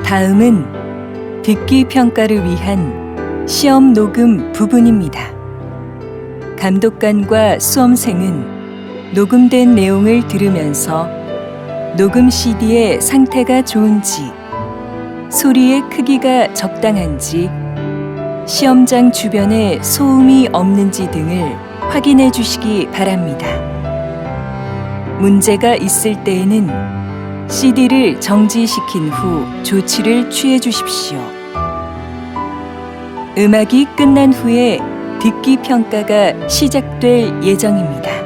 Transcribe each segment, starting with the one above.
다음은 듣기 평가를 위한 시험 녹음 부분입니다. 감독관과 수험생은 녹음된 내용을 들으면서 녹음 CD의 상태가 좋은지, 소리의 크기가 적당한지, 시험장 주변에 소음이 없는지 등을 확인해 주시기 바랍니다. 문제가 있을 때에는 CD를 정지시킨 후 조치를 취해 주십시오. 음악이 끝난 후에 듣기 평가가 시작될 예정입니다.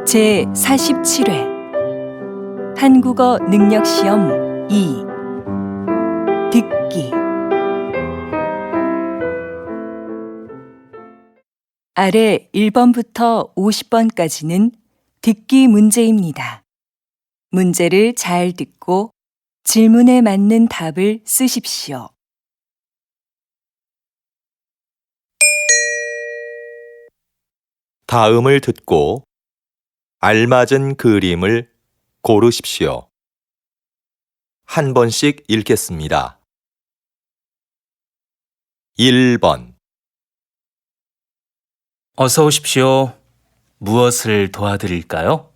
제47회 한국어 능력시험 2 듣기. 아래 1번부터 50번까지는 듣기 문제입니다. 문제를 잘 듣고 질문에 맞는 답을 쓰십시오. 다음을 듣고 알맞은 그림을 고르십시오. 한 번씩 읽겠습니다. 1번 어서 오십시오. 무엇을 도와드릴까요?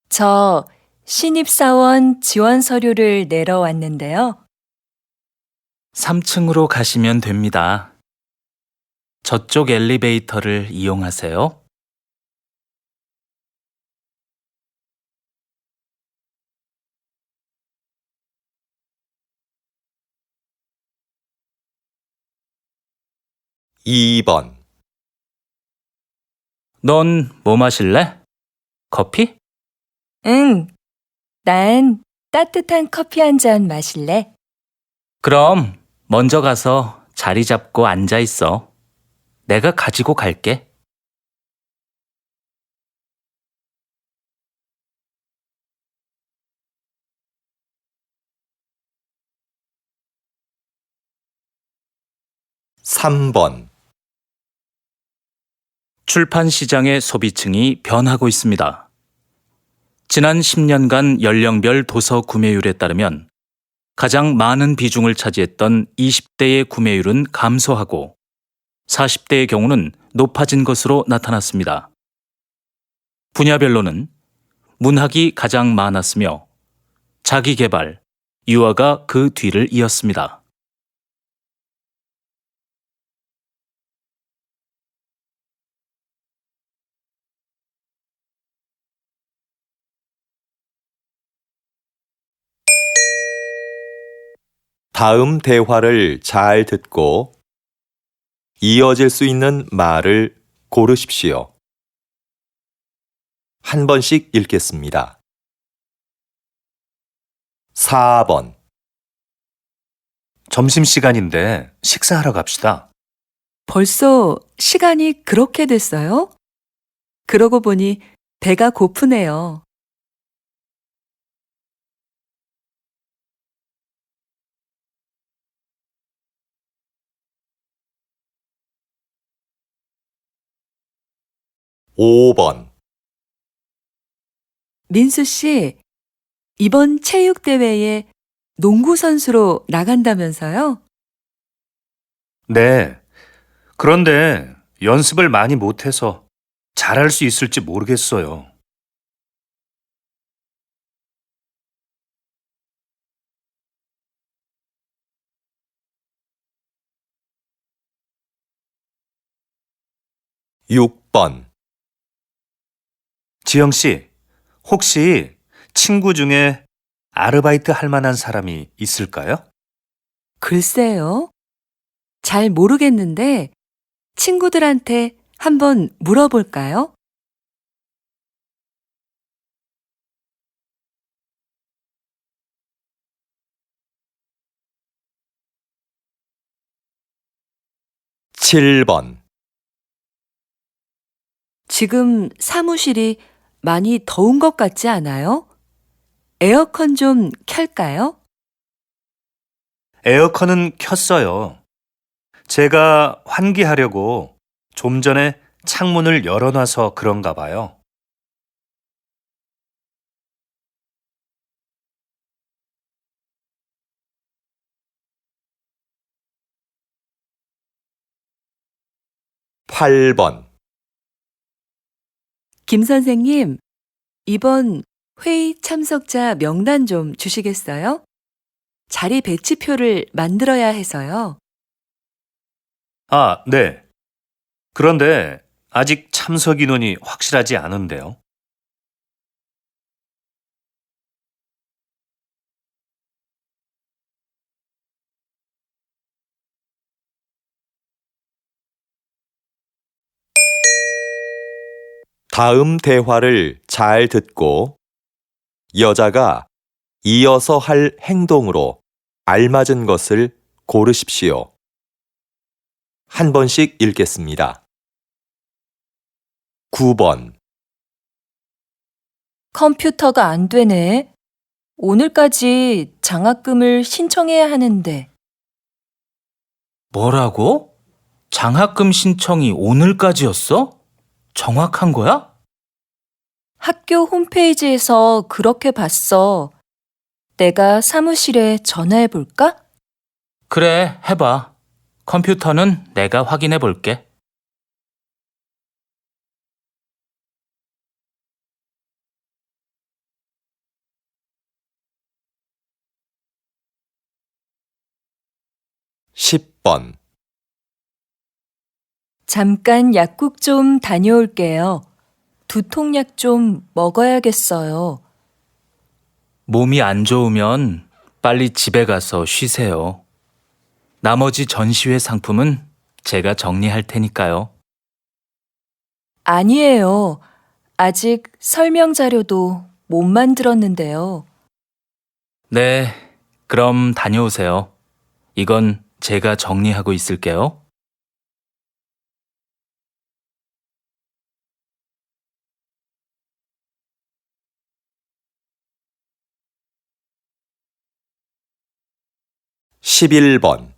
저 신입사원 지원 서류를 내러 왔는데요. 3층으로 가시면 됩니다. 저쪽 엘리베이터를 이용하세요. 2번 넌 뭐 마실래? 커피? 응, 난 따뜻한 커피 한 잔 마실래? 그럼 먼저 가서 자리 잡고 앉아 있어. 내가 가지고 갈게. 3번 출판 시장의 소비층이 변하고 있습니다. 지난 10년간 연령별 도서 구매율에 따르면 가장 많은 비중을 차지했던 20대의 구매율은 감소하고 40대의 경우는 높아진 것으로 나타났습니다. 분야별로는 문학이 가장 많았으며 자기계발, 유아가 그 뒤를 이었습니다. 다음 대화를 잘 듣고 이어질 수 있는 말을 고르십시오. 한 번씩 읽겠습니다. 4번 점심시간인데 식사하러 갑시다. 벌써 시간이 그렇게 됐어요? 그러고 보니 배가 고프네요. 5번 민수 씨, 이번 체육대회에 농구 선수로 나간다면서요? 네. 그런데 연습을 많이 못해서 잘할 수 있을지 모르겠어요. 6번, 지영 씨, 혹시 친구 중에 아르바이트 할 만한 사람이 있을까요? 글쎄요. 잘 모르겠는데 친구들한테 한번 물어볼까요? 7번, 지금 사무실이 많이 더운 것 같지 않아요? 에어컨 좀 켤까요? 에어컨은 켰어요. 제가 환기하려고 좀 전에 창문을 열어놔서 그런가 봐요. 8번, 김 선생님, 이번 회의 참석자 명단 좀 주시겠어요? 자리 배치표를 만들어야 해서요. 아, 네. 그런데 아직 참석 인원이 확실하지 않은데요. '다음 대화를 잘 듣고 여자가 이어서 할 행동으로 알맞은 것을 고르십시오. 한 번씩 읽겠습니다. 9번, 컴퓨터가 안 되네. 오늘까지 장학금을 신청해야 하는데. 뭐라고? 장학금 신청이 오늘까지였어? 정확한 거야? 학교 홈페이지에서 그렇게 봤어. 내가 사무실에 전화해 볼까? 그래, 해봐. 컴퓨터는 내가 확인해 볼게. 10번, 잠깐 약국 좀 다녀올게요. 두통약 좀 먹어야겠어요. 몸이 안 좋으면 빨리 집에 가서 쉬세요. 나머지 전시회 상품은 제가 정리할 테니까요. 아니에요. 아직 설명 자료도 못 만들었는데요. 네, 그럼 다녀오세요. 이건 제가 정리하고 있을게요. 11번,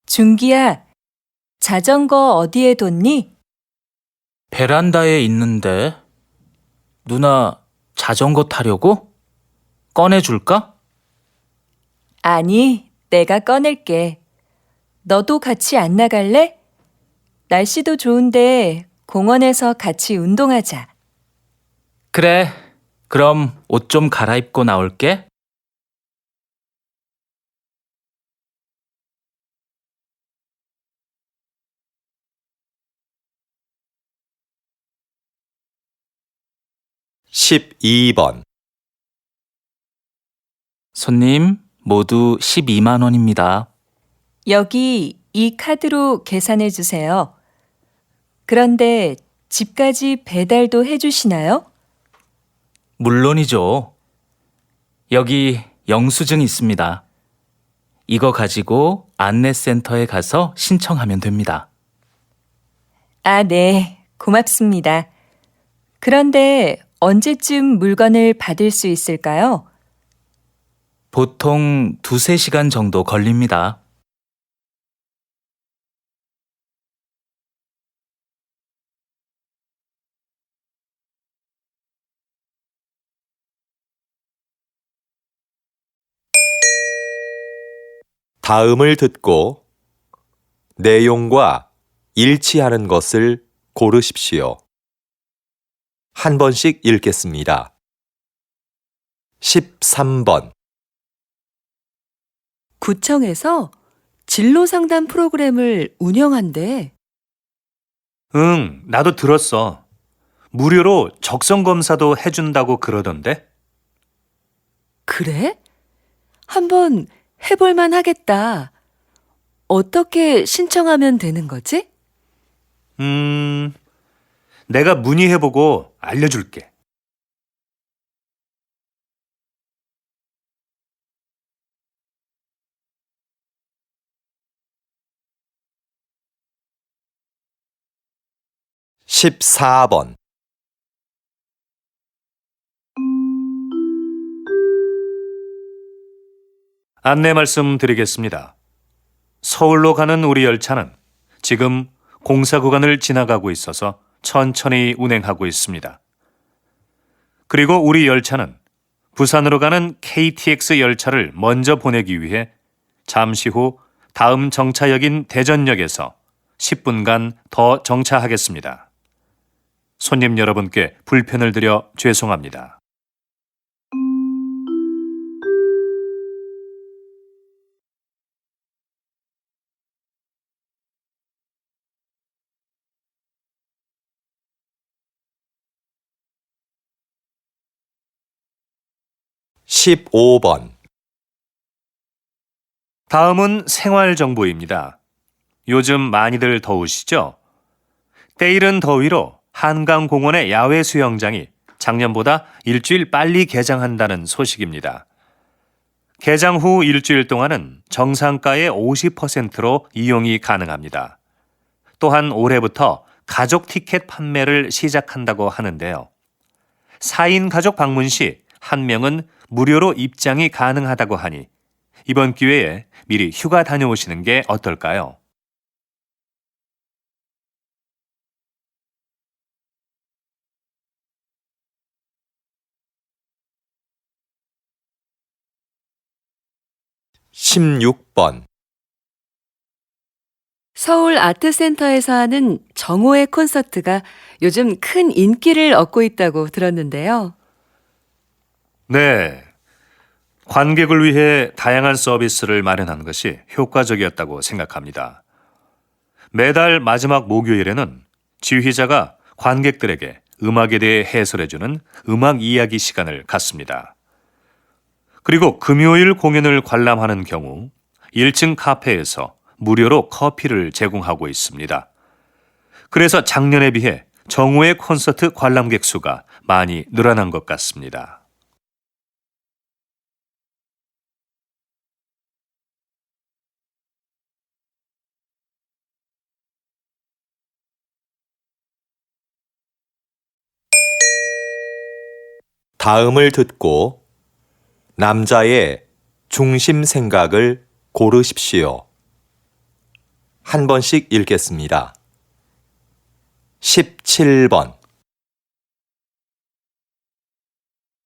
준기야, 자전거 어디에 뒀니? 베란다에 있는데 누나 자전거 타려고? 꺼내줄까? 아니, 내가 꺼낼게. 너도 같이 안 나갈래? 날씨도 좋은데 공원에서 같이 운동하자. 그래, 그럼 옷 좀 갈아입고 나올게. 12번, 손님, 모두 12만 원입니다. 여기 이 카드로 계산해 주세요. 그런데 집까지 배달도 해 주시나요? 물론이죠. 여기 영수증 있습니다. 이거 가지고 안내센터에 가서 신청하면 됩니다. 아, 네. 고맙습니다. 그런데 언제쯤 물건을 받을 수 있을까요? 보통 2~3시간 정도 걸립니다. '다음을 듣고 내용과 일치하는 것을 고르십시오. 한 번씩 읽겠습니다. 13번, 구청에서 진로 상담 프로그램을 운영한대. 응, 나도 들었어. 무료로 적성 검사도 해준다고 그러던데? 그래? 한번 해볼만 하겠다. 어떻게 신청하면 되는 거지? 내가 문의해보고 알려줄게. 십사 번 안내 말씀드리겠습니다. 서울로 가는 우리 열차는 지금 공사 구간을 지나가고 있어서 천천히 운행하고 있습니다. 그리고 우리 열차는 부산으로 가는 KTX 열차를 먼저 보내기 위해 잠시 후 다음 정차역인 대전역에서 10분간 더 정차하겠습니다. 손님 여러분께 불편을 드려 죄송합니다. 십오 번 다음은 생활정보입니다. 요즘 많이들 더우시죠? 때이른 더위로 한강공원의 야외 수영장이 작년보다 일주일 빨리 개장한다는 소식입니다. 개장 후 일주일 동안은 정상가의 50%로 이용이 가능합니다. 또한 올해부터 가족 티켓 판매를 시작한다고 하는데요. 4인 가족 방문 시 1명은 무료로 입장이 가능하다고 하니 이번 기회에 미리 휴가 다녀오시는 게 어떨까요? 십육 번 서울 아트센터에서 하는 정호의 콘서트가 요즘 큰 인기를 얻고 있다고 들었는데요. 네. 관객을 위해 다양한 서비스를 마련한 것이 효과적이었다고 생각합니다. 매달 마지막 목요일에는 지휘자가 관객들에게 음악에 대해 해설해주는 음악 이야기 시간을 갖습니다. 그리고 금요일 공연을 관람하는 경우 1층 카페에서 무료로 커피를 제공하고 있습니다. 그래서 작년에 비해 정오의 콘서트 관람객 수가 많이 늘어난 것 같습니다. 다음을 듣고 남자의 중심 생각을 고르십시오. 한 번씩 읽겠습니다. 17번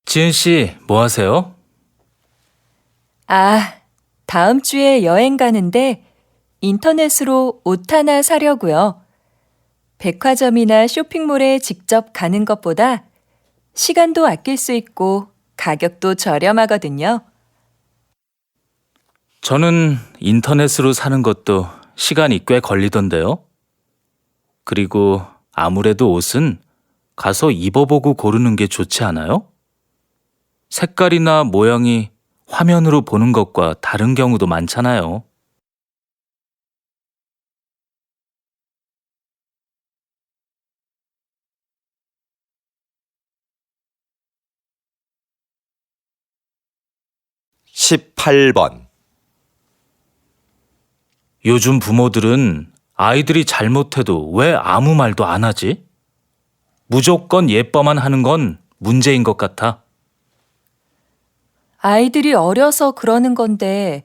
지은 씨, 뭐 하세요? 아, 다음 주에 여행 가는데 인터넷으로 옷 하나 사려고요. 백화점이나 쇼핑몰에 직접 가는 것보다 시간도 아낄 수 있고 가격도 저렴하거든요. 저는 인터넷으로 사는 것도 시간이 꽤 걸리던데요. 그리고 아무래도 옷은 가서 입어보고 고르는 게 좋지 않아요? 색깔이나 모양이 화면으로 보는 것과 다른 경우도 많잖아요. 십팔 번 요즘 부모들은 아이들이 잘못해도 왜 아무 말도 안 하지? 무조건 예뻐만 하는 건 문제인 것 같아. 아이들이 어려서 그러는 건데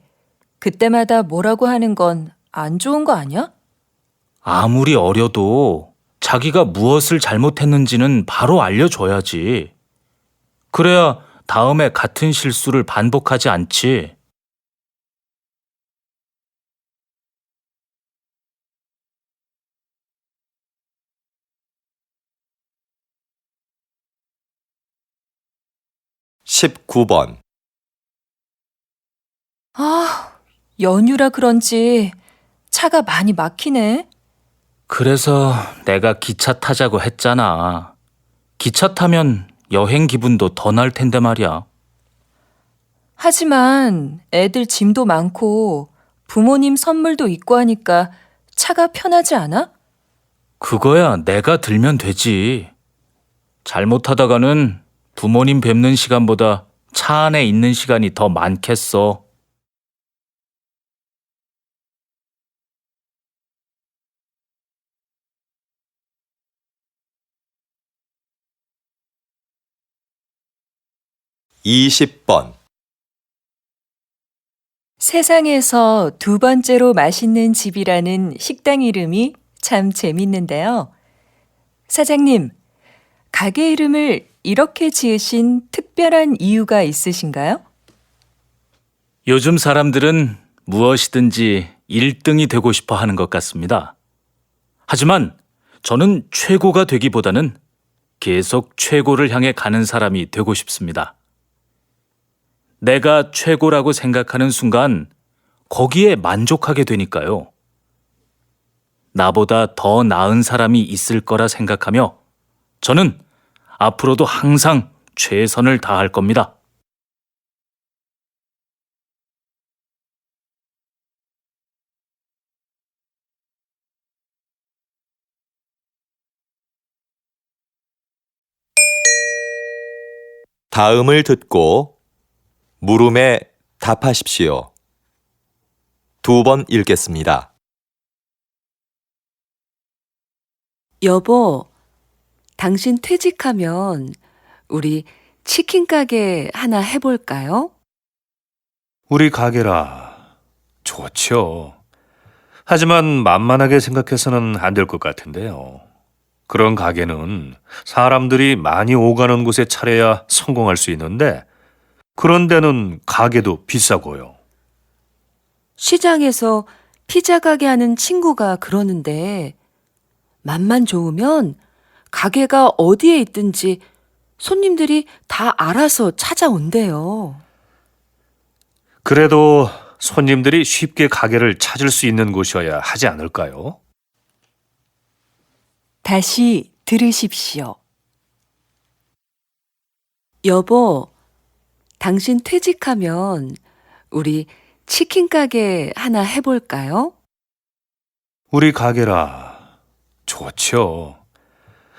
그때마다 뭐라고 하는 건 안 좋은 거 아니야? 아무리 어려도 자기가 무엇을 잘못했는지는 바로 알려줘야지. 그래야 다음에 같은 실수를 반복하지 않지. 십구 번 아, 연휴라 그런지 차가 많이 막히네. 그래서 내가 기차 타자고 했잖아. 기차 타면 여행 기분도 더 날 텐데 말이야. 하지만 애들 짐도 많고 부모님 선물도 있고 하니까 차가 편하지 않아? 그거야 내가 들면 되지. 잘못하다가는 부모님 뵙는 시간보다 차 안에 있는 시간이 더 많겠어. 이십 번 세상에서 두 번째로 맛있는 집이라는 식당 이름이 참 재밌는데요. 사장님, 가게 이름을 이렇게 지으신 특별한 이유가 있으신가요? 요즘 사람들은 무엇이든지 1등이 되고 싶어 하는 것 같습니다. 하지만 저는 최고가 되기보다는 계속 최고를 향해 가는 사람이 되고 싶습니다. 내가 최고라고 생각하는 순간 거기에 만족하게 되니까요. 나보다 더 나은 사람이 있을 거라 생각하며 저는 앞으로도 항상 최선을 다할 겁니다. 다음을 듣고 물음에 답하십시오. 두 번 읽겠습니다. 여보, 당신 퇴직하면 우리 치킨 가게 하나 해볼까요? 우리 가게라. 좋죠. 하지만 만만하게 생각해서는 안 될 것 같은데요. 그런 가게는 사람들이 많이 오가는 곳에 차려야 성공할 수 있는데 그런 데는 가게도 비싸고요. 시장에서 피자 가게 하는 친구가 그러는데 맛만 좋으면 가게가 어디에 있든지 손님들이 다 알아서 찾아온대요. 그래도 손님들이 쉽게 가게를 찾을 수 있는 곳이어야 하지 않을까요? 다시 들으십시오. 여보, 당신 퇴직하면 우리 치킨 가게 하나 해볼까요? 우리 가게라. 좋죠.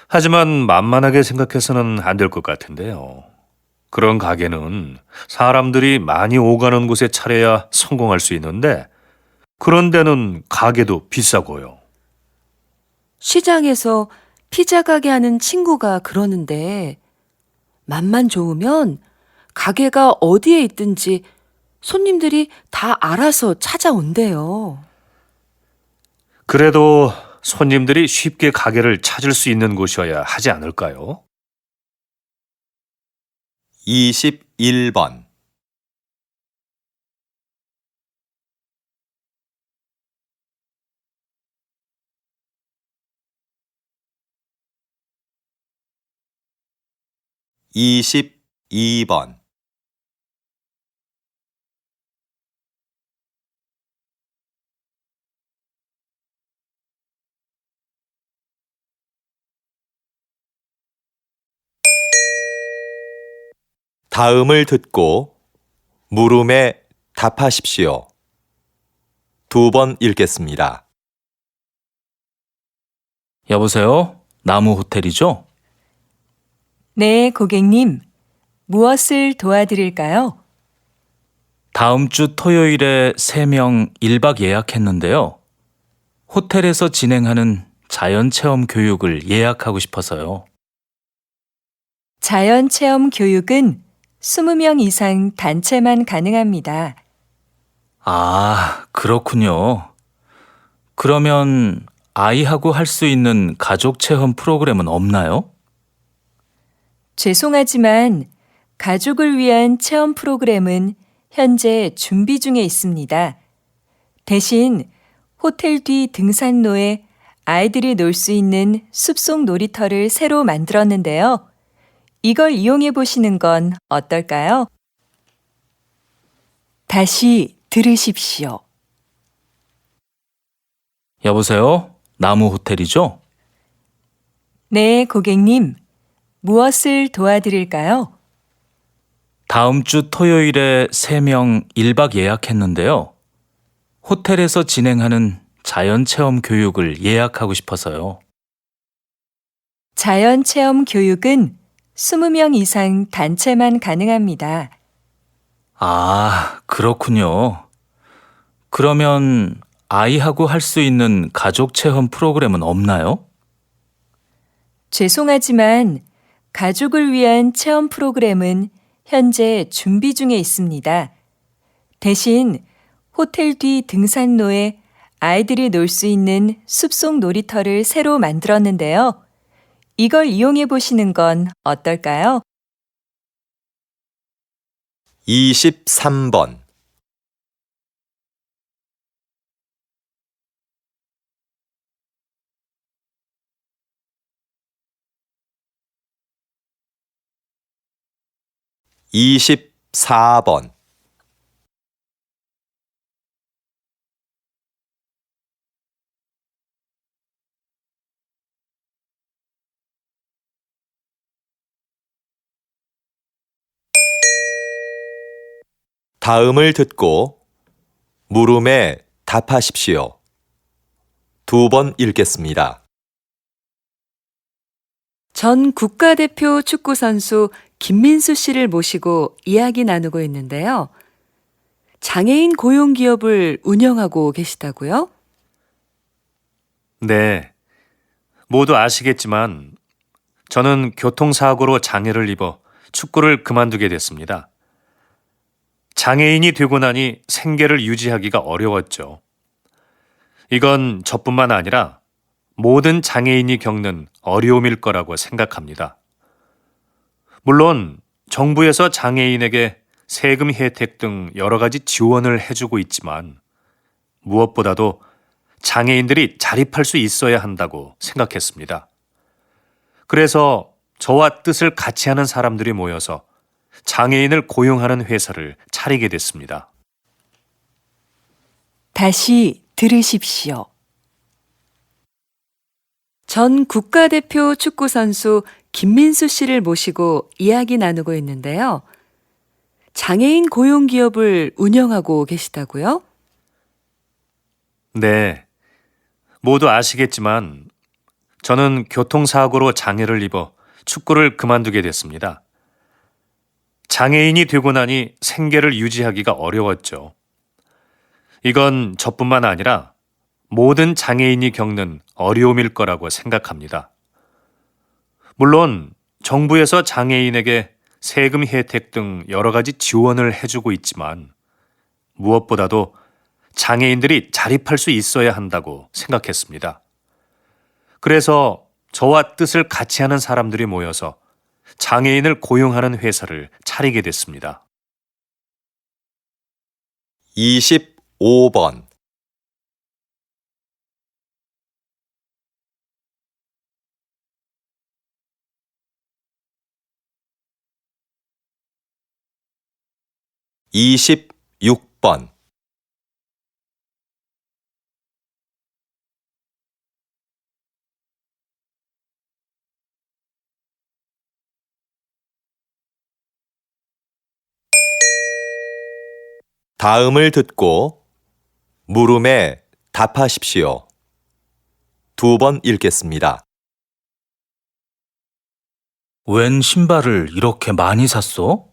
하지만 만만하게 생각해서는 안 될 것 같은데요. 그런 가게는 사람들이 많이 오가는 곳에 차려야 성공할 수 있는데 그런 데는 가게도 비싸고요. 시장에서 피자 가게 하는 친구가 그러는데 맛만 좋으면 가게가 어디에 있든지 손님들이 다 알아서 찾아온대요. 그래도 손님들이 쉽게 가게를 찾을 수 있는 곳이어야 하지 않을까요? 21번 이십이 번 다음을 듣고 물음에 답하십시오. 두 번 읽겠습니다. 여보세요? 나무 호텔이죠? 네, 고객님. 무엇을 도와드릴까요? 다음 주 토요일에 3명 1박 예약했는데요. 호텔에서 진행하는 자연체험 교육을 예약하고 싶어서요. 자연체험 교육은 20명 이상 단체만 가능합니다. 아, 그렇군요. 그러면 아이하고 할 수 있는 가족 체험 프로그램은 없나요? 죄송하지만 가족을 위한 체험 프로그램은 현재 준비 중에 있습니다. 대신 호텔 뒤 등산로에 아이들이 놀 수 있는 숲속 놀이터를 새로 만들었는데요. 이걸 이용해 보시는 건 어떨까요? 다시 들으십시오. 여보세요? 나무 호텔이죠? 네, 고객님. 무엇을 도와드릴까요? 다음 주 토요일에 3명 1박 예약했는데요. 호텔에서 진행하는 자연체험 교육을 예약하고 싶어서요. 자연체험 교육은 20명 이상 단체만 가능합니다. 아, 그렇군요. 그러면 아이하고 할 수 있는 가족 체험 프로그램은 없나요? 죄송하지만 가족을 위한 체험 프로그램은 현재 준비 중에 있습니다. 대신 호텔 뒤 등산로에 아이들이 놀 수 있는 숲속 놀이터를 새로 만들었는데요. 이걸 이용해 보시는 건 어떨까요? 23번, 24번, '다음을 듣고 물음에 답하십시오. 2번 읽겠습니다. 전 국가대표 축구 선수 김민수 씨를 모시고 이야기 나누고 있는데요. 장애인 고용 기업을 운영하고 계시다고요? 네. 모두 아시겠지만 저는 교통사고로 장애를 입어 축구를 그만두게 됐습니다. 장애인이 되고 나니 생계를 유지하기가 어려웠죠. 이건 저뿐만 아니라 모든 장애인이 겪는 어려움일 거라고 생각합니다. 물론 정부에서 장애인에게 세금 혜택 등 여러 가지 지원을 해주고 있지만 무엇보다도 장애인들이 자립할 수 있어야 한다고 생각했습니다. 그래서 저와 뜻을 같이 하는 사람들이 모여서 장애인을 고용하는 회사를 차리게 됐습니다. 다시 들으십시오. 전 국가대표 축구 선수 김민수 씨를 모시고 이야기 나누고 있는데요. 장애인 고용 기업을 운영하고 계시다고요? 네. 모두 아시겠지만 저는 교통사고로 장애를 입어 축구를 그만두게 됐습니다. 장애인이 되고 나니 생계를 유지하기가 어려웠죠. 이건 저뿐만 아니라 모든 장애인이 겪는 어려움일 거라고 생각합니다. 물론 정부에서 장애인에게 세금 혜택 등 여러 가지 지원을 해주고 있지만 무엇보다도 장애인들이 자립할 수 있어야 한다고 생각했습니다. 그래서 저와 뜻을 같이 하는 사람들이 모여서 장애인을 고용하는 회사를 차리게 됐습니다. 25번, 26번, '다음을 듣고 물음에 답하십시오. 2번 읽겠습니다. 웬 신발을 이렇게 많이 샀어?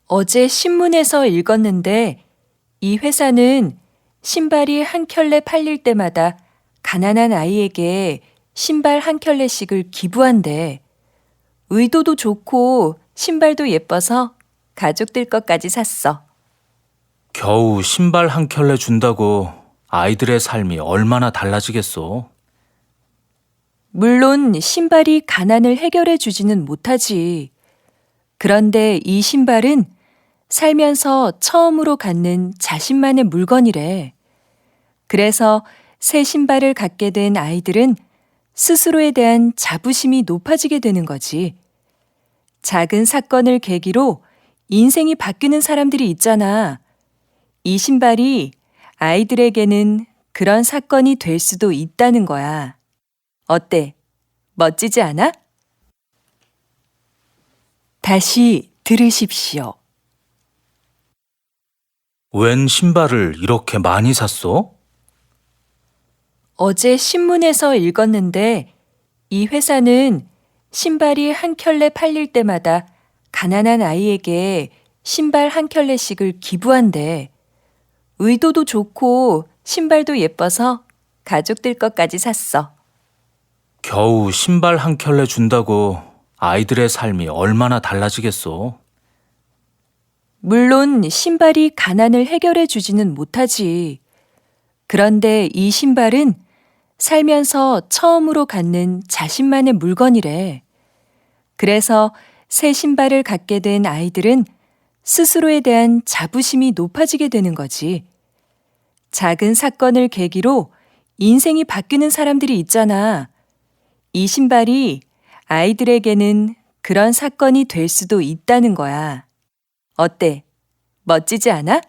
어제 신문에서 읽었는데 이 회사는 신발이 한 켤레 팔릴 때마다 가난한 아이에게 신발 한 켤레씩을 기부한대. 의도도 좋고 신발도 예뻐서 가족들 것까지 샀어. 겨우 신발 한 켤레 준다고 아이들의 삶이 얼마나 달라지겠어. 물론 신발이 가난을 해결해 주지는 못하지. 그런데 이 신발은 살면서 처음으로 갖는 자신만의 물건이래. 그래서 새 신발을 갖게 된 아이들은 스스로에 대한 자부심이 높아지게 되는 거지. 작은 사건을 계기로 인생이 바뀌는 사람들이 있잖아. 이 신발이 아이들에게는 그런 사건이 될 수도 있다는 거야. 어때? 멋지지 않아? 다시 들으십시오. 웬 신발을 이렇게 많이 샀어? 어제 신문에서 읽었는데 이 회사는 신발이 한 켤레 팔릴 때마다 가난한 아이에게 신발 한 켤레씩을 기부한대. 의도도 좋고 신발도 예뻐서 가족들 것까지 샀어. 겨우 신발 한 켤레 준다고 아이들의 삶이 얼마나 달라지겠어. 물론 신발이 가난을 해결해 주지는 못하지. 그런데 이 신발은 살면서 처음으로 갖는 자신만의 물건이래. 그래서 새 신발을 갖게 된 아이들은 스스로에 대한 자부심이 높아지게 되는 거지. 작은 사건을 계기로 인생이 바뀌는 사람들이 있잖아. 이 신발이 아이들에게는 그런 사건이 될 수도 있다는 거야. 어때? 멋지지 않아?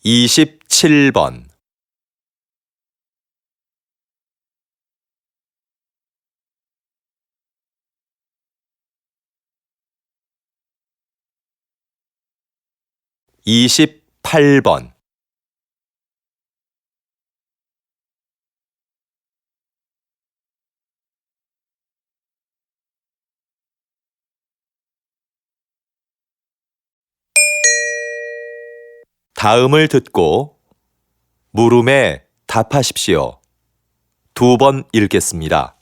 27번. (28번) 다음을 듣고 물음에 답하십시오. 2번 읽겠습니다.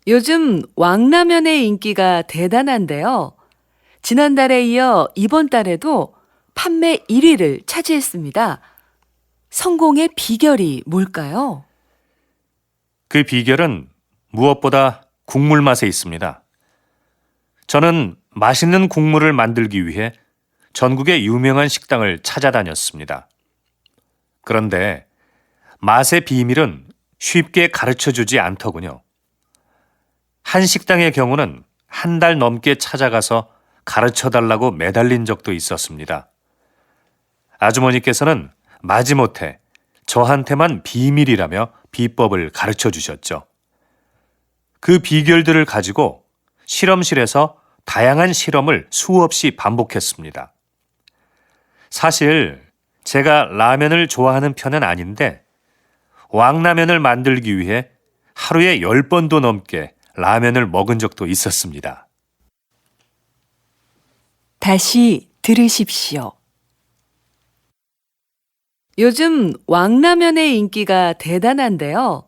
요즘 왕라면의 인기가 대단한데요. 지난달에 이어 이번 달에도 판매 1위를 차지했습니다. 성공의 비결이 뭘까요? 그 비결은 무엇보다 국물 맛에 있습니다. 저는 맛있는 국물을 만들기 위해 전국의 유명한 식당을 찾아다녔습니다. 그런데 맛의 비밀은 쉽게 가르쳐주지 않더군요. 한 식당의 경우는 한 달 넘게 찾아가서 가르쳐달라고 매달린 적도 있었습니다. 아주머니께서는 마지못해 저한테만 비밀이라며 비법을 가르쳐 주셨죠. 그 비결들을 가지고 실험실에서 다양한 실험을 수없이 반복했습니다. 사실 제가 라면을 좋아하는 편은 아닌데 왕라면을 만들기 위해 하루에 10번도 넘게 라면을 먹은 적도 있었습니다. 다시 들으십시오. 요즘 왕라면의 인기가 대단한데요.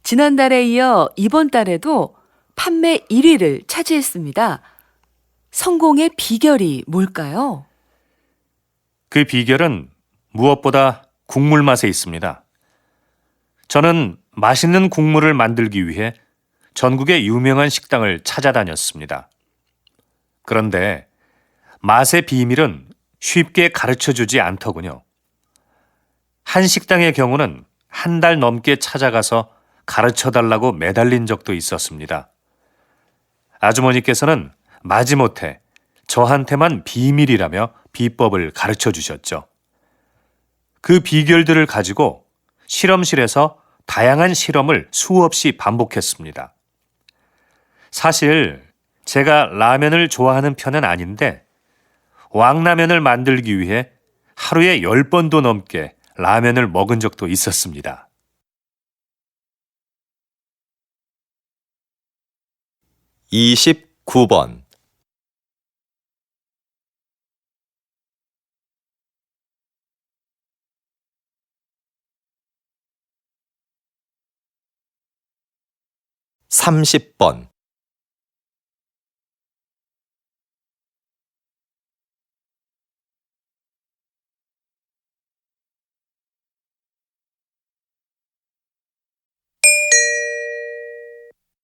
지난달에 이어 이번 달에도 판매 1위를 차지했습니다. 성공의 비결이 뭘까요? 그 비결은 무엇보다 국물 맛에 있습니다. 저는 맛있는 국물을 만들기 위해 전국의 유명한 식당을 찾아다녔습니다. 그런데 맛의 비밀은 쉽게 가르쳐주지 않더군요. 한 식당의 경우는 한 달 넘게 찾아가서 가르쳐달라고 매달린 적도 있었습니다. 아주머니께서는 마지못해 저한테만 비밀이라며 비법을 가르쳐 주셨죠. 그 비결들을 가지고 실험실에서 다양한 실험을 수없이 반복했습니다. 사실 제가 라면을 좋아하는 편은 아닌데 왕라면을 만들기 위해 하루에 10번도 넘게 라면을 먹은 적도 있었습니다. 29번. (30번)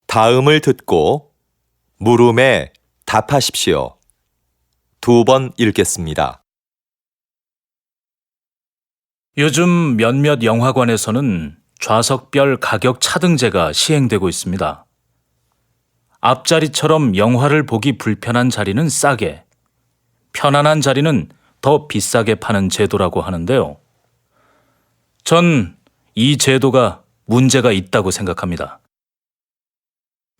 다음을 듣고 물음에 답하십시오. 2번 읽겠습니다. 요즘 몇몇 영화관에서는 좌석별 가격 차등제가 시행되고 있습니다. 앞자리처럼 영화를 보기 불편한 자리는 싸게, 편안한 자리는 더 비싸게 파는 제도라고 하는데요. 전 이 제도가 문제가 있다고 생각합니다.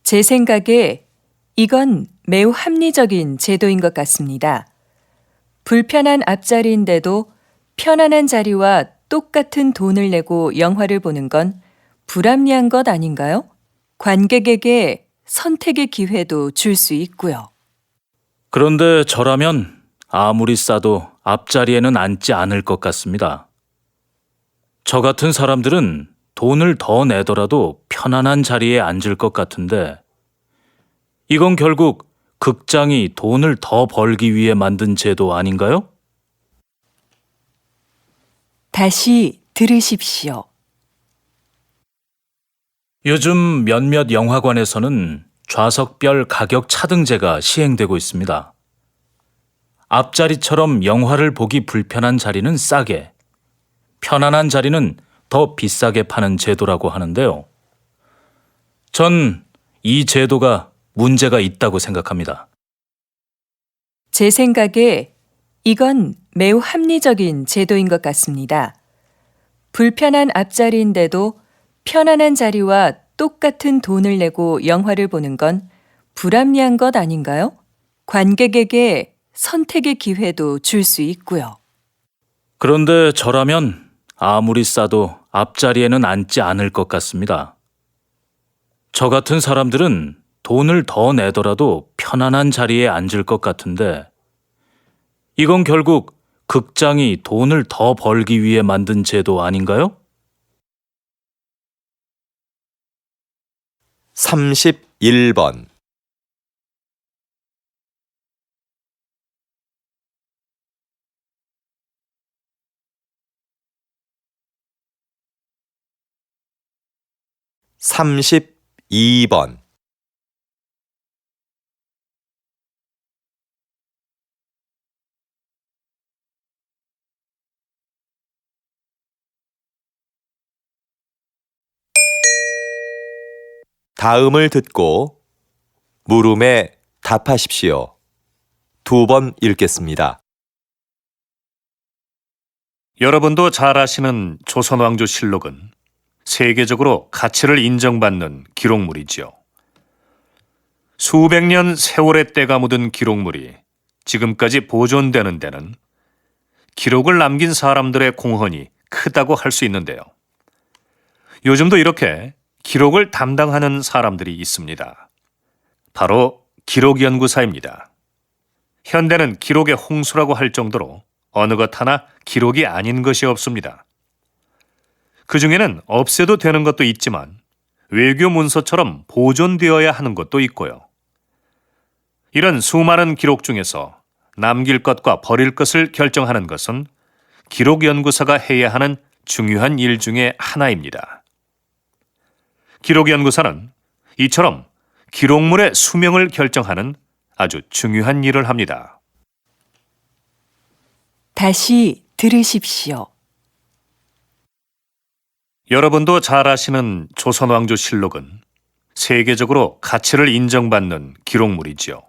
제 생각에 이건 매우 합리적인 제도인 것 같습니다. 불편한 앞자리인데도 편안한 자리와 똑같은 돈을 내고 영화를 보는 건 불합리한 것 아닌가요? 관객에게 선택의 기회도 줄 수 있고요. 그런데 저라면 아무리 싸도 앞자리에는 앉지 않을 것 같습니다. 저 같은 사람들은 돈을 더 내더라도 편안한 자리에 앉을 것 같은데 이건 결국 극장이 돈을 더 벌기 위해 만든 제도 아닌가요? 다시 들으십시오. 요즘 몇몇 영화관에서는 좌석별 가격 차등제가 시행되고 있습니다. 앞자리처럼 영화를 보기 불편한 자리는 싸게, 편안한 자리는 더 비싸게 파는 제도라고 하는데요. 전 이 제도가 문제가 있다고 생각합니다. 제 생각에 이건 매우 합리적인 제도인 것 같습니다. 불편한 앞자리인데도 편안한 자리와 똑같은 돈을 내고 영화를 보는 건 불합리한 것 아닌가요? 관객에게 선택의 기회도 줄 수 있고요. 그런데 저라면 아무리 싸도 앞자리에는 앉지 않을 것 같습니다. 저 같은 사람들은 돈을 더 내더라도 편안한 자리에 앉을 것 같은데 이건 결국 극장이 돈을 더 벌기 위해 만든 제도 아닌가요? 31번. 32번. 다음을 듣고 물음에 답하십시오. 2번 읽겠습니다. 여러분도 잘 아시는 조선왕조실록은 세계적으로 가치를 인정받는 기록물이지요. 수백 년 세월의 때가 묻은 기록물이 지금까지 보존되는 데는 기록을 남긴 사람들의 공헌이 크다고 할 수 있는데요. 요즘도 이렇게 기록을 담당하는 사람들이 있습니다. 바로 기록연구사입니다. 현대는 기록의 홍수라고 할 정도로 어느 것 하나 기록이 아닌 것이 없습니다. 그 중에는 없애도 되는 것도 있지만 외교 문서처럼 보존되어야 하는 것도 있고요. 이런 수많은 기록 중에서 남길 것과 버릴 것을 결정하는 것은 기록연구사가 해야 하는 중요한 일 중에 하나입니다. 기록연구사는 이처럼 기록물의 수명을 결정하는 아주 중요한 일을 합니다. 다시 들으십시오. 여러분도 잘 아시는 조선왕조실록은 세계적으로 가치를 인정받는 기록물이지요.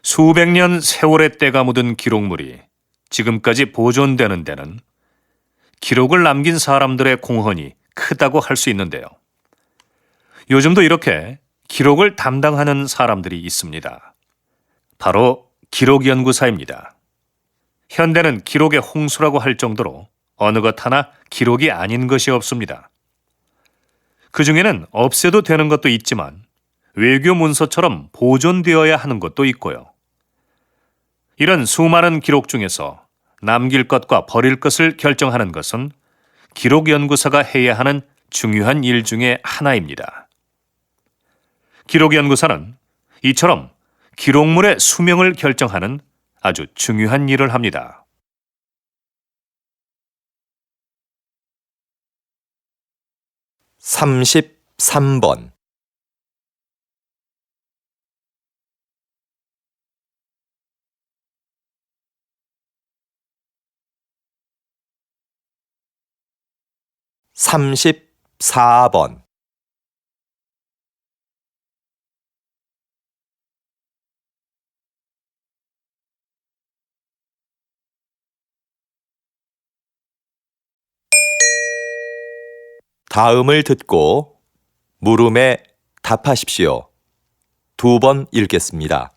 수백 년 세월의 때가 묻은 기록물이 지금까지 보존되는 데는 기록을 남긴 사람들의 공헌이 크다고 할 수 있는데요. 요즘도 이렇게 기록을 담당하는 사람들이 있습니다. 바로 기록연구사입니다. 현대는 기록의 홍수라고 할 정도로 어느 것 하나 기록이 아닌 것이 없습니다. 그 중에는 없애도 되는 것도 있지만 외교 문서처럼 보존되어야 하는 것도 있고요. 이런 수많은 기록 중에서 남길 것과 버릴 것을 결정하는 것은 기록연구사가 해야 하는 중요한 일 중에 하나입니다. 기록연구사는 이처럼 기록물의 수명을 결정하는 아주 중요한 일을 합니다. 33번. 34번. 다음을 듣고 물음에 답하십시오. 2번 읽겠습니다.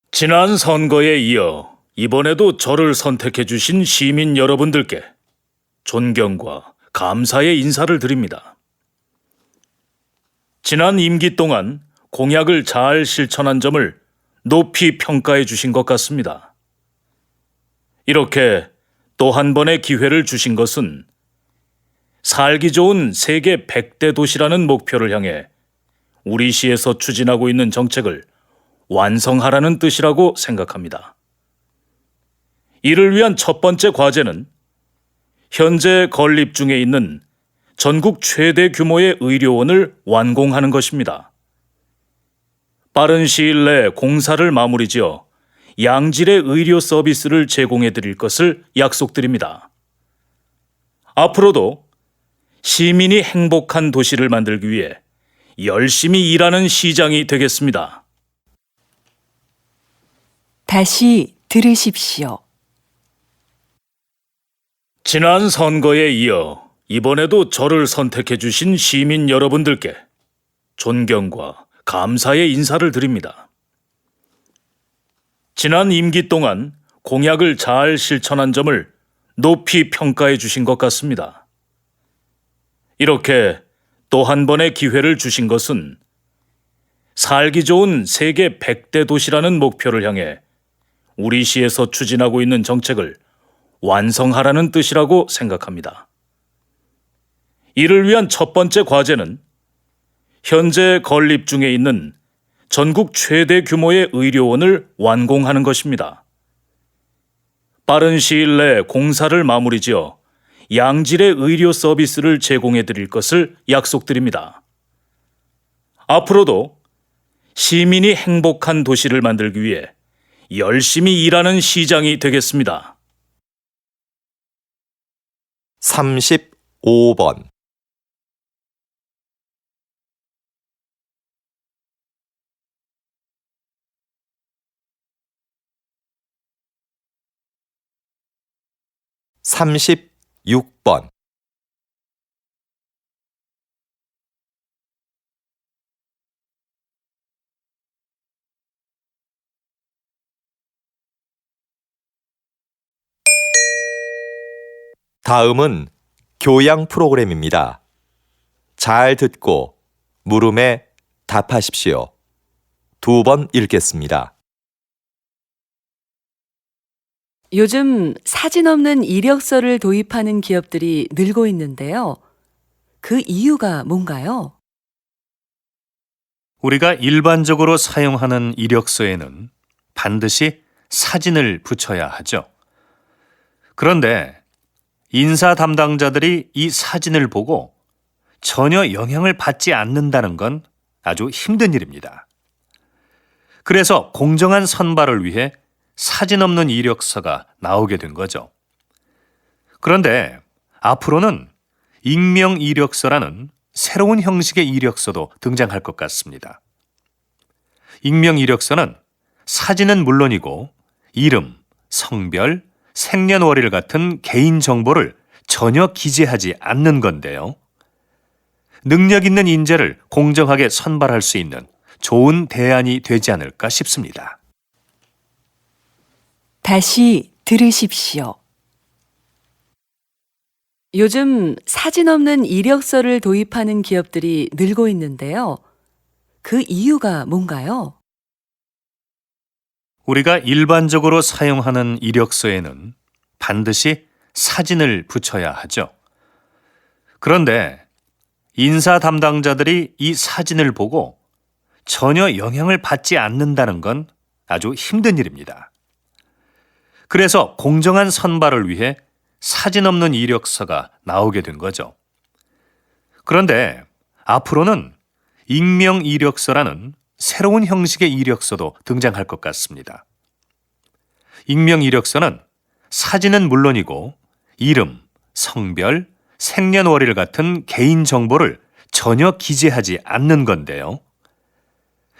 지난 선거에 이어 이번에도 저를 선택해 주신 시민 여러분들께 존경과 감사의 인사를 드립니다. 지난 임기 동안 공약을 잘 실천한 점을 높이 평가해 주신 것 같습니다. 이렇게 또 한 번의 기회를 주신 것은 살기 좋은 세계 100대 도시라는 목표를 향해 우리 시에서 추진하고 있는 정책을 완성하라는 뜻이라고 생각합니다. 이를 위한 첫 번째 과제는 현재 건립 중에 있는 전국 최대 규모의 의료원을 완공하는 것입니다. 빠른 시일 내 공사를 마무리 지어 양질의 의료 서비스를 제공해 드릴 것을 약속드립니다. 앞으로도 시민이 행복한 도시를 만들기 위해 열심히 일하는 시장이 되겠습니다. 다시 들으십시오. 지난 선거에 이어 이번에도 저를 선택해 주신 시민 여러분들께 존경과 감사의 인사를 드립니다. 지난 임기 동안 공약을 잘 실천한 점을 높이 평가해 주신 것 같습니다. 이렇게 또 한 번의 기회를 주신 것은 살기 좋은 세계 100대 도시라는 목표를 향해 우리 시에서 추진하고 있는 정책을 완성하라는 뜻이라고 생각합니다. 이를 위한 첫 번째 과제는 현재 건립 중에 있는 전국 최대 규모의 의료원을 완공하는 것입니다. 빠른 시일 내 공사를 마무리 지어 양질의 의료 서비스를 제공해 드릴 것을 약속드립니다. 앞으로도 시민이 행복한 도시를 만들기 위해 열심히 일하는 시장이 되겠습니다. 35번. 삼십육 번. 다음은 교양 프로그램입니다. 잘 듣고 물음에 답하십시오. 2번 읽겠습니다. 요즘 사진 없는 이력서를 도입하는 기업들이 늘고 있는데요. 그 이유가 뭔가요? 우리가 일반적으로 사용하는 이력서에는 반드시 사진을 붙여야 하죠. 그런데 인사 담당자들이 이 사진을 보고 전혀 영향을 받지 않는다는 건 아주 힘든 일입니다. 그래서 공정한 선발을 위해 사진 없는 이력서가 나오게 된 거죠. 그런데 앞으로는 익명 이력서라는 새로운 형식의 이력서도 등장할 것 같습니다. 익명 이력서는 사진은 물론이고 이름, 성별, 생년월일 같은 개인 정보를 전혀 기재하지 않는 건데요. 능력 있는 인재를 공정하게 선발할 수 있는 좋은 대안이 되지 않을까 싶습니다. 다시 들으십시오. 요즘 사진 없는 이력서를 도입하는 기업들이 늘고 있는데요. 그 이유가 뭔가요? 우리가 일반적으로 사용하는 이력서에는 반드시 사진을 붙여야 하죠. 그런데 인사 담당자들이 이 사진을 보고 전혀 영향을 받지 않는다는 건 아주 힘든 일입니다. 그래서 공정한 선발을 위해 사진 없는 이력서가 나오게 된 거죠. 그런데 앞으로는 익명 이력서라는 새로운 형식의 이력서도 등장할 것 같습니다. 익명 이력서는 사진은 물론이고 이름, 성별, 생년월일 같은 개인 정보를 전혀 기재하지 않는 건데요.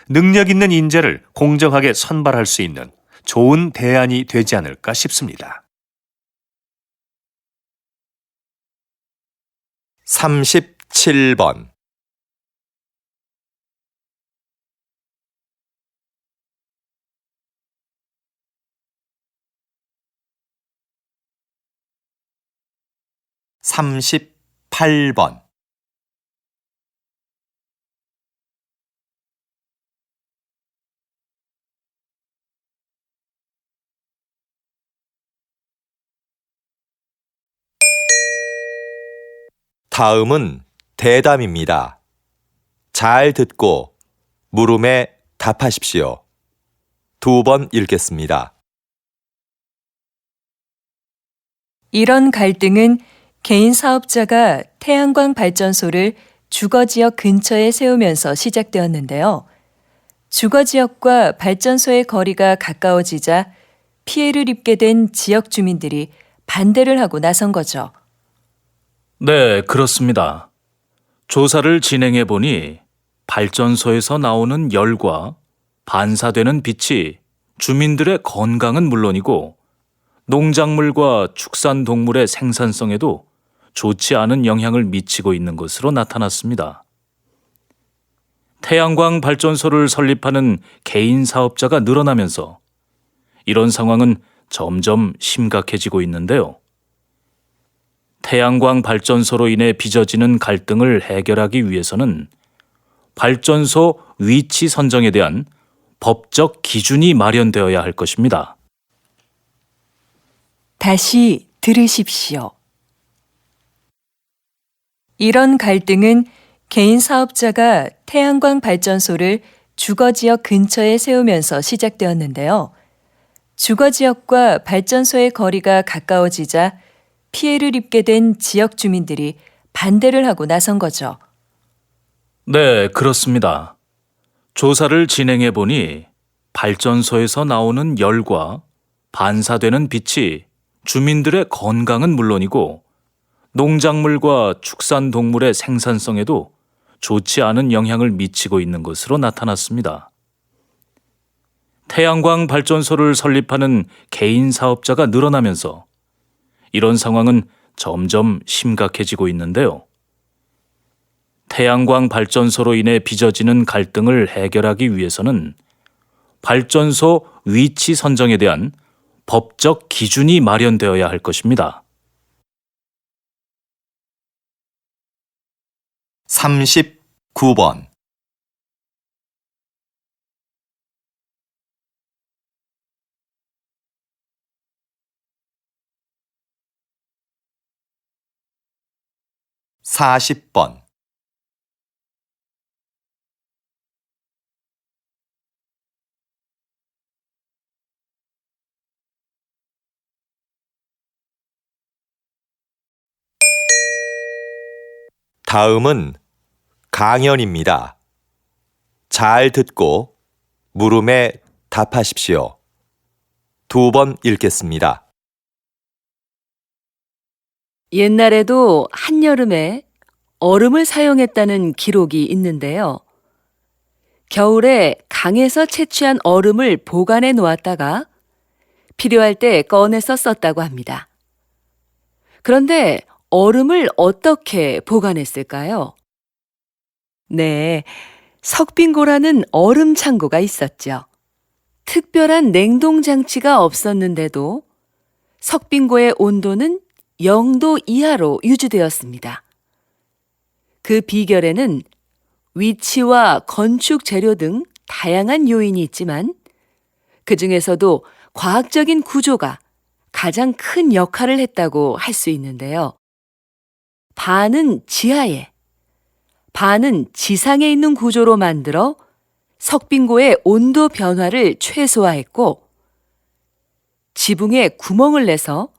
능력 있는 인재를 공정하게 선발할 수 있는 좋은 대안이 되지 않을까 싶습니다. 37번, 38번, '다음은 대담입니다. 잘 듣고 물음에 답하십시오. 2번 읽겠습니다. 이런 갈등은 개인 사업자가 태양광 발전소를 주거지역 근처에 세우면서 시작되었는데요. 주거지역과 발전소의 거리가 가까워지자 피해를 입게 된 지역 주민들이 반대를 하고 나선 거죠. 네, 그렇습니다. 조사를 진행해 보니 발전소에서 나오는 열과 반사되는 빛이 주민들의 건강은 물론이고 농작물과 축산동물의 생산성에도 좋지 않은 영향을 미치고 있는 것으로 나타났습니다. 태양광 발전소를 설립하는 개인 사업자가 늘어나면서 이런 상황은 점점 심각해지고 있는데요. 태양광 발전소로 인해 빚어지는 갈등을 해결하기 위해서는 발전소 위치 선정에 대한 법적 기준이 마련되어야 할 것입니다. 다시 들으십시오. 이런 갈등은 개인 사업자가 태양광 발전소를 주거지역 근처에 세우면서 시작되었는데요. 주거지역과 발전소의 거리가 가까워지자 피해를 입게 된 지역 주민들이 반대를 하고 나선 거죠. 네, 그렇습니다. 조사를 진행해 보니 발전소에서 나오는 열과 반사되는 빛이 주민들의 건강은 물론이고 농작물과 축산동물의 생산성에도 좋지 않은 영향을 미치고 있는 것으로 나타났습니다. 태양광 발전소를 설립하는 개인 사업자가 늘어나면서 이런 상황은 점점 심각해지고 있는데요. 태양광 발전소로 인해 빚어지는 갈등을 해결하기 위해서는 발전소 위치 선정에 대한 법적 기준이 마련되어야 할 것입니다. 39번, 40번, '다음은 강연입니다. 잘 듣고 물음에 답하십시오. 2번 읽겠습니다. 옛날에도 한여름에 얼음을 사용했다는 기록이 있는데요. 겨울에 강에서 채취한 얼음을 보관해 놓았다가 필요할 때 꺼내서 썼다고 합니다. 그런데 얼음을 어떻게 보관했을까요? 네, 석빙고라는 얼음 창고가 있었죠. 특별한 냉동 장치가 없었는데도 석빙고의 온도는 0도 이하로 유지되었습니다. 그 비결에는 위치와 건축 재료 등 다양한 요인이 있지만 그 중에서도 과학적인 구조가 가장 큰 역할을 했다고 할 수 있는데요. 반은 지하에, 반은 지상에 있는 구조로 만들어 석빙고의 온도 변화를 최소화했고 지붕에 구멍을 내서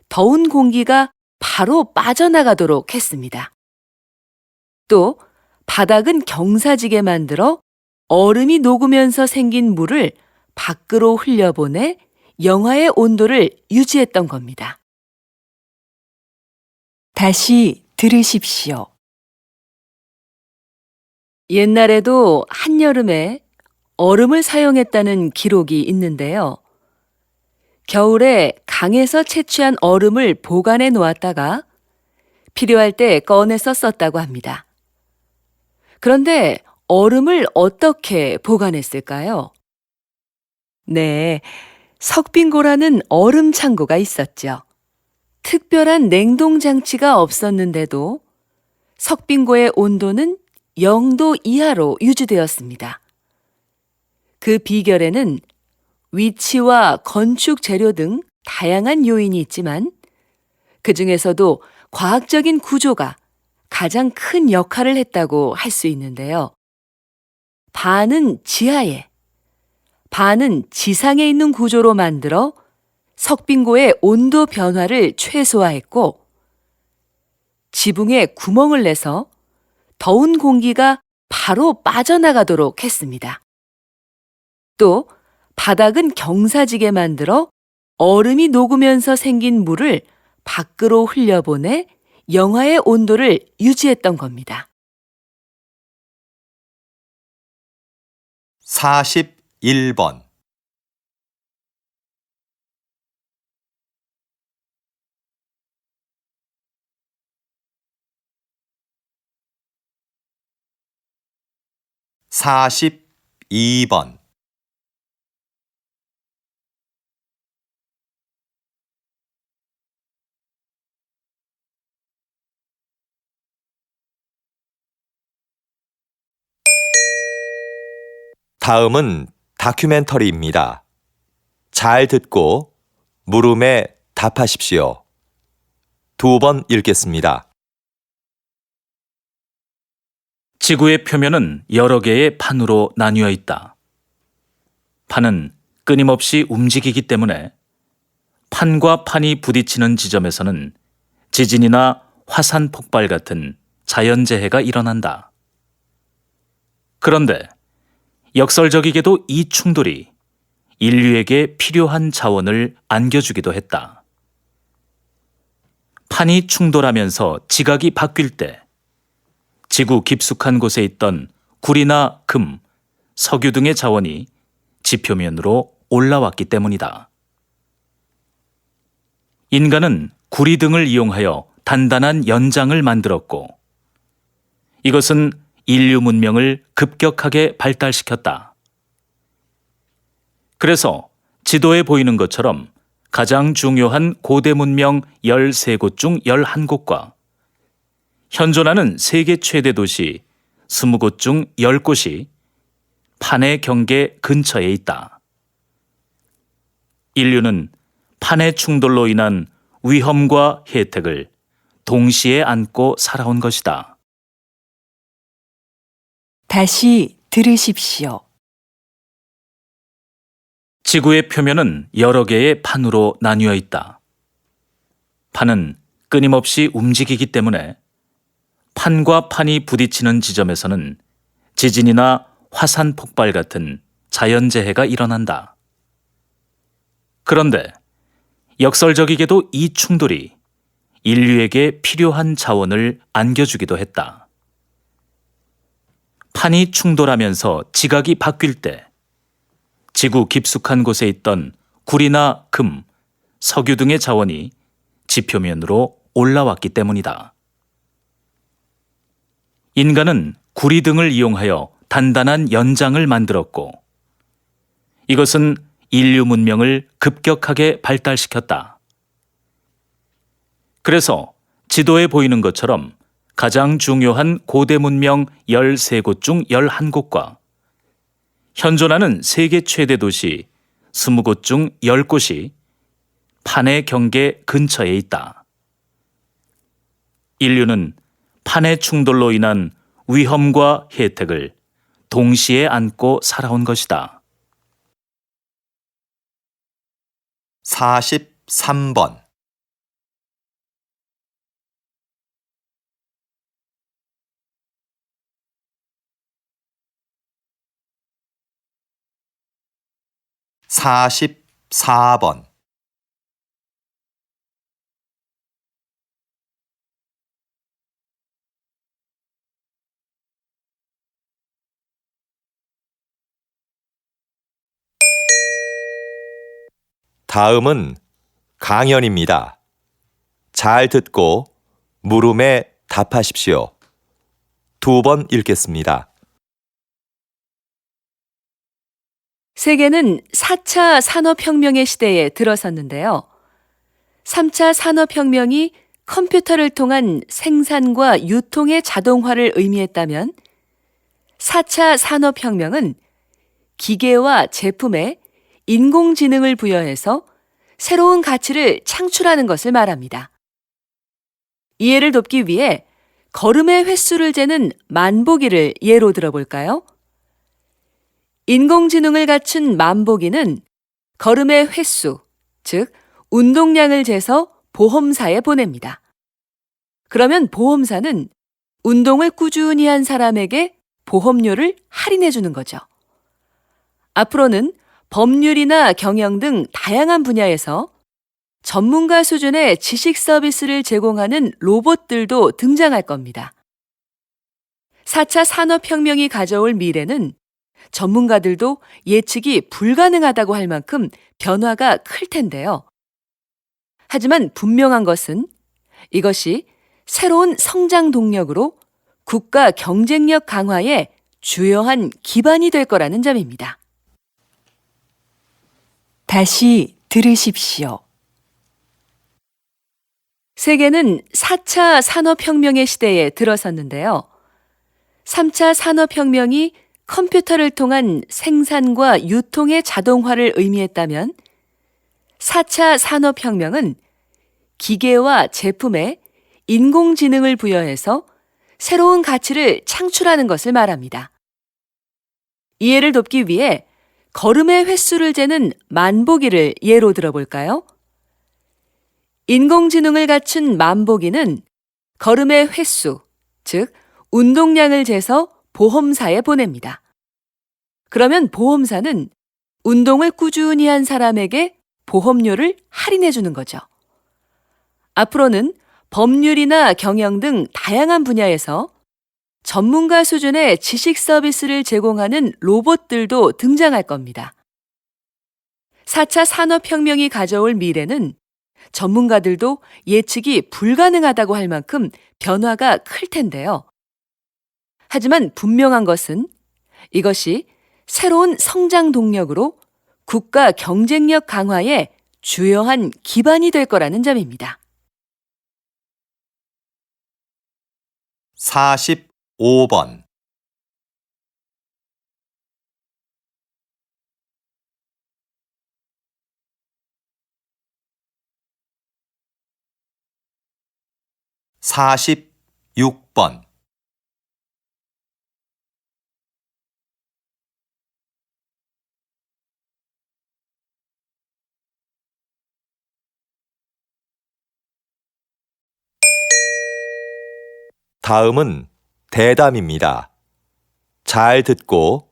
더운 공기가 바로 빠져나가도록 했습니다. 또 바닥은 경사지게 만들어 얼음이 녹으면서 생긴 물을 밖으로 흘려보내 영하의 온도를 유지했던 겁니다. 다시 들으십시오. 옛날에도 한여름에 얼음을 사용했다는 기록이 있는데요. 겨울에 강에서 채취한 얼음을 보관해 놓았다가 필요할 때 꺼내서 썼다고 합니다. 그런데 얼음을 어떻게 보관했을까요? 네, 석빙고라는 얼음 창고가 있었죠. 특별한 냉동 장치가 없었는데도 석빙고의 온도는 0도 이하로 유지되었습니다. 그 비결에는 위치와 건축 재료 등 다양한 요인이 있지만 그 중에서도 과학적인 구조가 가장 큰 역할을 했다고 할 수 있는데요. 반은 지하에, 반은 지상에 있는 구조로 만들어 석빙고의 온도 변화를 최소화했고 지붕에 구멍을 내서 더운 공기가 바로 빠져나가도록 했습니다. 또 바닥은 경사지게 만들어 얼음이 녹으면서 생긴 물을 밖으로 흘려보내 영하의 온도를 유지했던 겁니다. 41번. 42번. '다음은 다큐멘터리입니다. 잘 듣고 물음에 답하십시오. 2번 읽겠습니다. 지구의 표면은 여러 개의 판으로 나뉘어 있다. 판은 끊임없이 움직이기 때문에 판과 판이 부딪히는 지점에서는 지진이나 화산 폭발 같은 자연재해가 일어난다. 그런데 역설적이게도 이 충돌이 인류에게 필요한 자원을 안겨주기도 했다. 판이 충돌하면서 지각이 바뀔 때 지구 깊숙한 곳에 있던 구리나 금, 석유 등의 자원이 지표면으로 올라왔기 때문이다. 인간은 구리 등을 이용하여 단단한 연장을 만들었고 이것은 인류 문명을 급격하게 발달시켰다. 그래서 지도에 보이는 것처럼 가장 중요한 고대 문명 13곳 중 11곳과 현존하는 세계 최대 도시 20곳 중 10곳이 판의 경계 근처에 있다. 인류는 판의 충돌로 인한 위험과 혜택을 동시에 안고 살아온 것이다. 다시 들으십시오. 지구의 표면은 여러 개의 판으로 나뉘어 있다. 판은 끊임없이 움직이기 때문에 판과 판이 부딪히는 지점에서는 지진이나 화산 폭발 같은 자연재해가 일어난다. 그런데 역설적이게도 이 충돌이 인류에게 필요한 자원을 안겨주기도 했다. 판이 충돌하면서 지각이 바뀔 때 지구 깊숙한 곳에 있던 구리나 금, 석유 등의 자원이 지표면으로 올라왔기 때문이다. 인간은 구리 등을 이용하여 단단한 연장을 만들었고 이것은 인류 문명을 급격하게 발달시켰다. 그래서 지도에 보이는 것처럼 가장 중요한 고대 문명 13곳 중 11곳과 현존하는 세계 최대 도시 20곳 중 10곳이 판의 경계 근처에 있다. 인류는 판의 충돌로 인한 위험과 혜택을 동시에 안고 살아온 것이다. 43번. 44번. '다음은 강연입니다. 잘 듣고 물음에 답하십시오. 2번 읽겠습니다. 세계는 4차 산업혁명의 시대에 들어섰는데요. 3차 산업혁명이 컴퓨터를 통한 생산과 유통의 자동화를 의미했다면 4차 산업혁명은 기계와 제품에 인공지능을 부여해서 새로운 가치를 창출하는 것을 말합니다. 이해를 돕기 위해 걸음의 횟수를 재는 만보기를 예로 들어볼까요? 인공지능을 갖춘 만보기는 걸음의 횟수, 즉 운동량을 재서 보험사에 보냅니다. 그러면 보험사는 운동을 꾸준히 한 사람에게 보험료를 할인해 주는 거죠. 앞으로는 법률이나 경영 등 다양한 분야에서 전문가 수준의 지식 서비스를 제공하는 로봇들도 등장할 겁니다. 4차 산업혁명이 가져올 미래는 전문가들도 예측이 불가능하다고 할 만큼 변화가 클 텐데요. 하지만 분명한 것은 이것이 새로운 성장 동력으로 국가 경쟁력 강화에 주요한 기반이 될 거라는 점입니다. 다시 들으십시오. 세계는 4차 산업혁명의 시대에 들어섰는데요. 3차 산업혁명이 컴퓨터를 통한 생산과 유통의 자동화를 의미했다면 4차 산업혁명은 기계와 제품에 인공지능을 부여해서 새로운 가치를 창출하는 것을 말합니다. 이해를 돕기 위해 걸음의 횟수를 재는 만보기를 예로 들어볼까요? 인공지능을 갖춘 만보기는 걸음의 횟수, 즉 운동량을 재서 보험사에 보냅니다. 그러면 보험사는 운동을 꾸준히 한 사람에게 보험료를 할인해 주는 거죠. 앞으로는 법률이나 경영 등 다양한 분야에서 전문가 수준의 지식 서비스를 제공하는 로봇들도 등장할 겁니다. 4차 산업혁명이 가져올 미래는 전문가들도 예측이 불가능하다고 할 만큼 변화가 클 텐데요. 하지만 분명한 것은 이것이 새로운 성장 동력으로 국가 경쟁력 강화에 주요한 기반이 될 거라는 점입니다. 45번 46번 다음은 대담입니다. 잘 듣고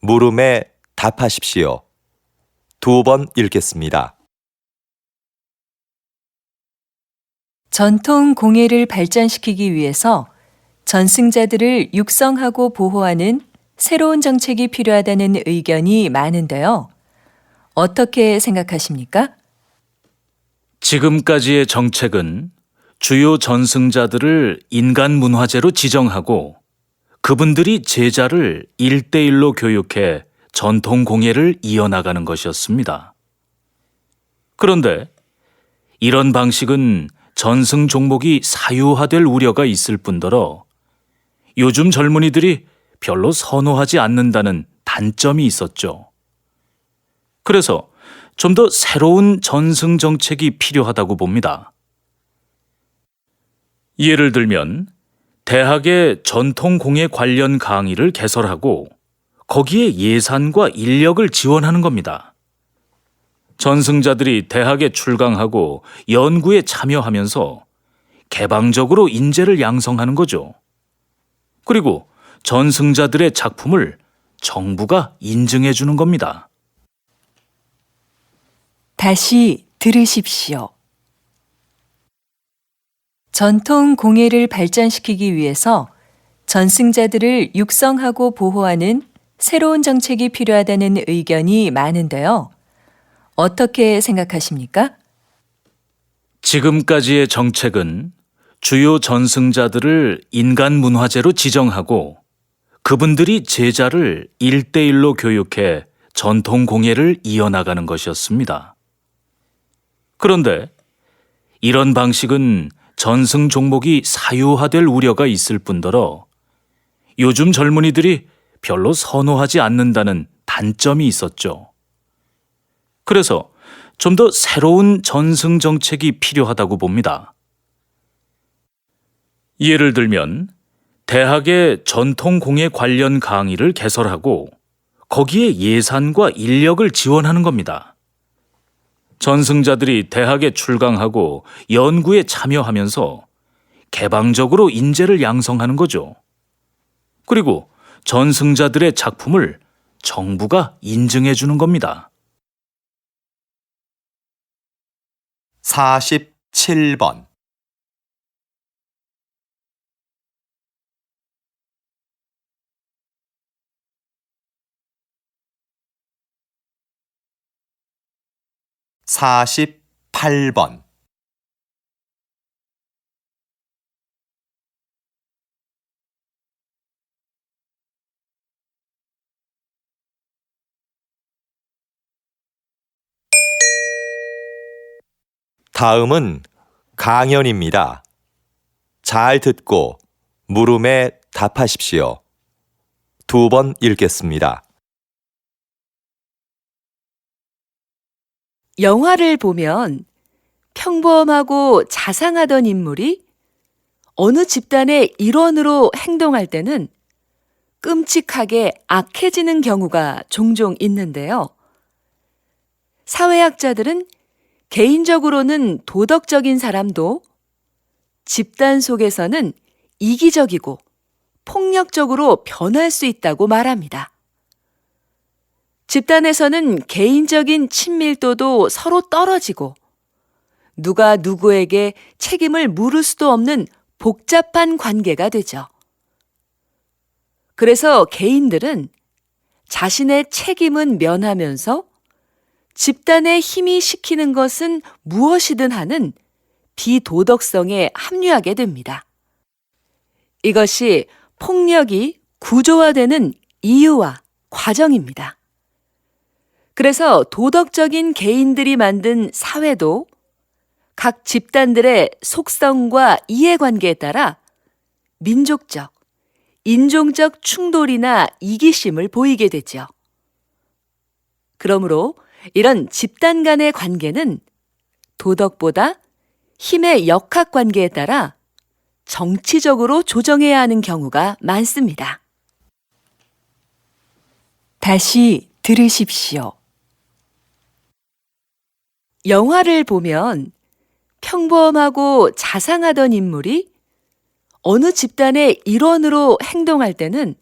물음에 답하십시오. 2번 읽겠습니다. 전통 공예를 발전시키기 위해서 전승자들을 육성하고 보호하는 새로운 정책이 필요하다는 의견이 많은데요. 어떻게 생각하십니까? 지금까지의 정책은 주요 전승자들을 인간 문화재로 지정하고 그분들이 제자를 1대1로 교육해 전통 공예를 이어나가는 것이었습니다. 그런데 이런 방식은 전승 종목이 사유화될 우려가 있을 뿐더러 요즘 젊은이들이 별로 선호하지 않는다는 단점이 있었죠. 그래서 좀 더 새로운 전승 정책이 필요하다고 봅니다. 예를 들면 대학의 전통 공예 관련 강의를 개설하고 거기에 예산과 인력을 지원하는 겁니다. 전승자들이 대학에 출강하고 연구에 참여하면서 개방적으로 인재를 양성하는 거죠. 그리고 전승자들의 작품을 정부가 인증해 주는 겁니다. 다시 들으십시오. 전통 공예를 발전시키기 위해서 전승자들을 육성하고 보호하는 새로운 정책이 필요하다는 의견이 많은데요. 어떻게 생각하십니까? 지금까지의 정책은 주요 전승자들을 인간 문화재로 지정하고 그분들이 제자를 1대1로 교육해 전통 공예를 이어나가는 것이었습니다. 그런데 이런 방식은 전승 종목이 사유화될 우려가 있을 뿐더러 요즘 젊은이들이 별로 선호하지 않는다는 단점이 있었죠. 그래서 좀 더 새로운 전승 정책이 필요하다고 봅니다. 예를 들면 대학의 전통 공예 관련 강의를 개설하고 거기에 예산과 인력을 지원하는 겁니다. 전승자들이 대학에 출강하고 연구에 참여하면서 개방적으로 인재를 양성하는 거죠. 그리고 전승자들의 작품을 정부가 인증해 주는 겁니다. 47번. 48번. '다음은 강연입니다. 잘 듣고 물음에 답하십시오. 2번 읽겠습니다. 영화를 보면 평범하고 자상하던 인물이 어느 집단의 일원으로 행동할 때는 끔찍하게 악해지는 경우가 종종 있는데요. 사회학자들은 개인적으로는 도덕적인 사람도 집단 속에서는 이기적이고 폭력적으로 변할 수 있다고 말합니다. 집단에서는 개인적인 친밀도도 서로 떨어지고 누가 누구에게 책임을 물을 수도 없는 복잡한 관계가 되죠. 그래서 개인들은 자신의 책임은 면하면서 집단의 힘이 시키는 것은 무엇이든 하는 비도덕성에 합류하게 됩니다. 이것이 폭력이 구조화되는 이유와 과정입니다. 그래서 도덕적인 개인들이 만든 사회도 각 집단들의 속성과 이해관계에 따라 민족적, 인종적 충돌이나 이기심을 보이게 되죠. 그러므로 이런 집단 간의 관계는 도덕보다 힘의 역학관계에 따라 정치적으로 조정해야 하는 경우가 많습니다. 다시 들으십시오. 영화를 보면 평범하고 자상하던 인물이 어느 집단의 일원으로 행동할 때는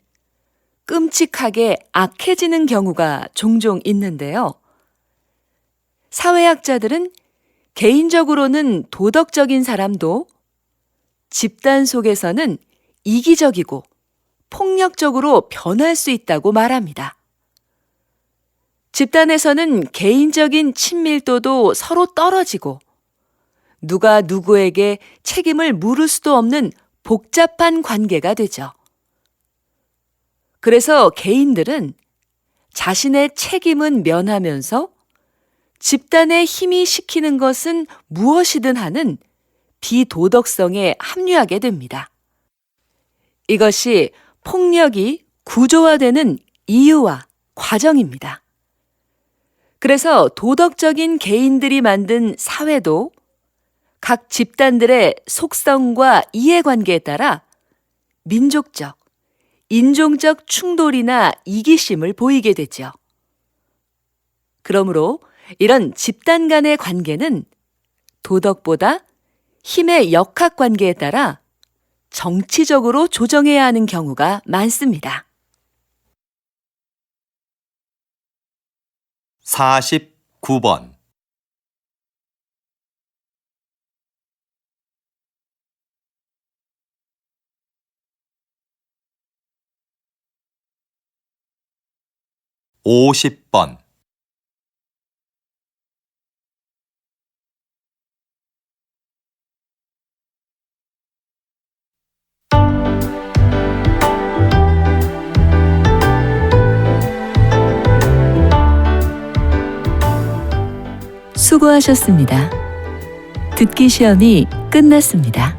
끔찍하게 악해지는 경우가 종종 있는데요. 사회학자들은 개인적으로는 도덕적인 사람도 집단 속에서는 이기적이고 폭력적으로 변할 수 있다고 말합니다. 집단에서는 개인적인 친밀도도 서로 떨어지고 누가 누구에게 책임을 물을 수도 없는 복잡한 관계가 되죠. 그래서 개인들은 자신의 책임은 면하면서 집단의 힘이 시키는 것은 무엇이든 하는 비도덕성에 합류하게 됩니다. 이것이 폭력이 구조화되는 이유와 과정입니다. 그래서 도덕적인 개인들이 만든 사회도 각 집단들의 속성과 이해관계에 따라 민족적, 인종적 충돌이나 이기심을 보이게 되죠. 그러므로 이런 집단 간의 관계는 도덕보다 힘의 역학관계에 따라 정치적으로 조정해야 하는 경우가 많습니다. 49번. 50번. 수고하셨습니다. 듣기 시험이 끝났습니다.